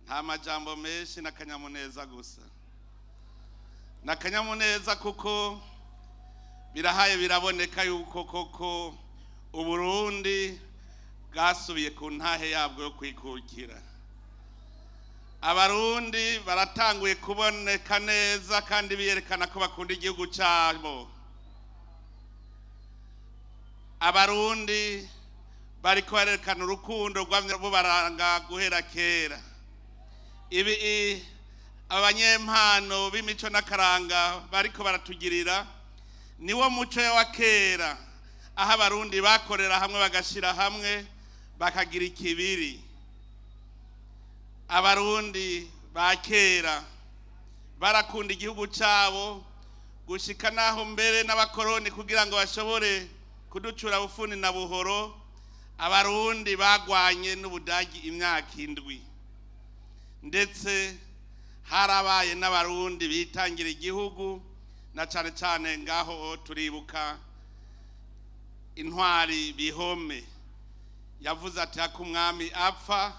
nta majambo menshi n'akanyamuneza gusa. N'akanyamuneza kuko birahaye biraboneka yuko koko Uburundi bwasubiye ku ntahe yabwo yo kwikukira. Abarundi baratanguye kuboneka neza kandi biyerekana ko bakunda igihugu cyabo. Abarundi bariko barerekana urukundo rwabo baranga guhera kera. Ibi abanyempano b'imico n'akaranga bariko baratugirira niwo muco wa kera, aho abarundi bakorera hamwe bagashira hamwe bakagira ikibiri. Abarundi ba kera barakunda igihugu cyabo gushika naho mbere n'abakoroni kugira ngo bashobore kuducura bufuni na buhoro. Abarundi bagwanye n'Ubudagi imyaka 7, ndetse harabaye n'abarundi bitangira igihugu, na cyane cyane ngaho turibuka intwari Bihome yavuze ati akumwami apfa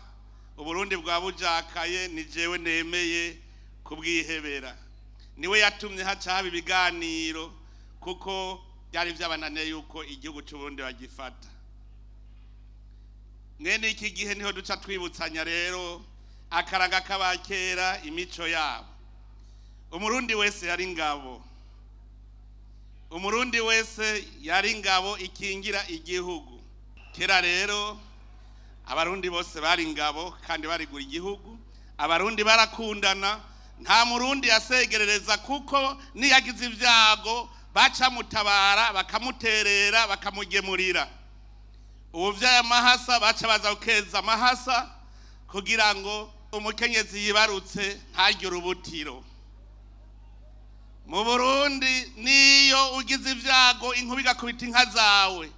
Uburundi bwa bujakaye ni jewe nemeye kubwihebera. Niwe yatumye haca haba ibiganiro kuko byari byabananiye yuko igihugu cy'Uburundi bagifata. Mwene iki gihe niho duca twibutsanya rero akaranga k'abakera, imico yabo. Umurundi wese yari ngabo. Umurundi wese yari ngabo ikingira igihugu. Kera rero Abarundi bose bari ngabo kandi barigura igihugu. Abarundi barakundana, nta murundi yasegerereza kuko niyagize ibyago baca mutabara bakamuterera bakamugemurira. Ubuvyaye amahasa baca baza ukeza amahasa kugira ngo umukenyezi yibarutse ntaryo urubutiro. Mu Burundi niyo ugize ibyago inkuba igakubita inka zawe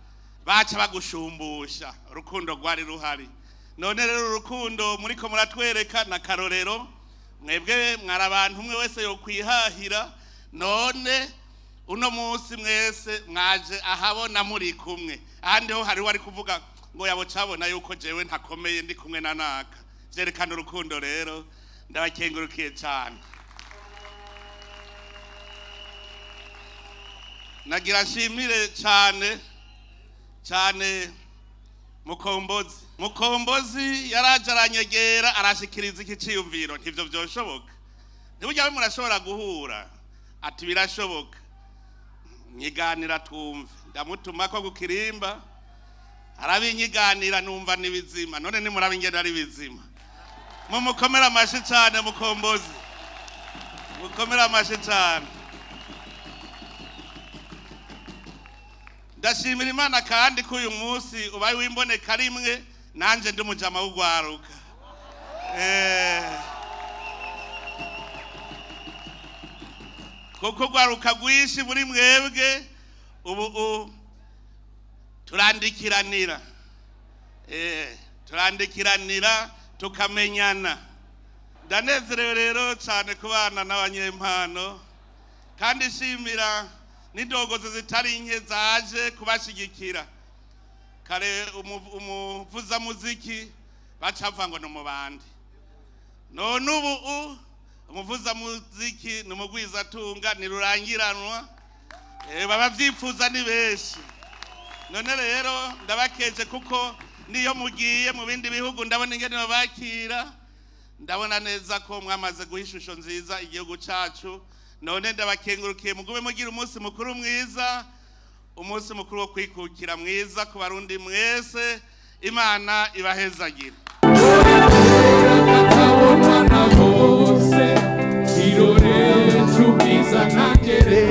baca bagushumbusha. Urukundo rwari ruhari. None rero urukundo muriko muratwereka na karorero. Mwebwe mwari abantu umwe wese yo kwihahira, none uno munsi mwese mwaje ahabona muri kumwe. Ahandi ho hari wari kuvuga ngo yabo cabona yuko jewe ntakomeye ndi kumwe na naka. Vyerekana urukundo rero, ndabakengurukiye cyane. Nagira shimire cyane Mukombozi yaraje aranyegera arashikiriza iki ciyumviro. Ntivyo byoshoboka. Ntibujya murashobora guhura ati birashoboka. Nyiganira twumve. Ndamutuma ko gukirimba arabinyiganira numva nibizima. None ni murabingenda ari bizima. Mumukomera amashi cyane Mukombozi. Mukomera amashi cyane. Ndashimira Imana kandi ko uyu munsi ubaye wimboneka rimwe nanje ndi mujama w'ugwaruka. Koko gwaruka gwishi muri mwebwe ubu turandikiranira. Turandikiranira tukamenyana. Ndanezerewe rero cyane kubana n'abanyempano kandi shimira n'indogozi zitari nke zaje kubashigikira. Kare umuvuza muziki bacava ngo no mubandi. None ubu umuvuza muziki numugwiza tunga ni rurangiranwa. Baba vyifuza ni beshi. None rero ndabakeje kuko niyo mugiye mu bindi bihugu ndabona ingene babakira. Ndabona neza ko mwamaze guhishusho nziza igihugu cacu. None ndabakengurukiye mugume mugira umunsi mukuru mwiza, umunsi mukuru wo kwikukira mwiza ku Barundi mwese. Imana ibahezagira. Irore chukiza nangere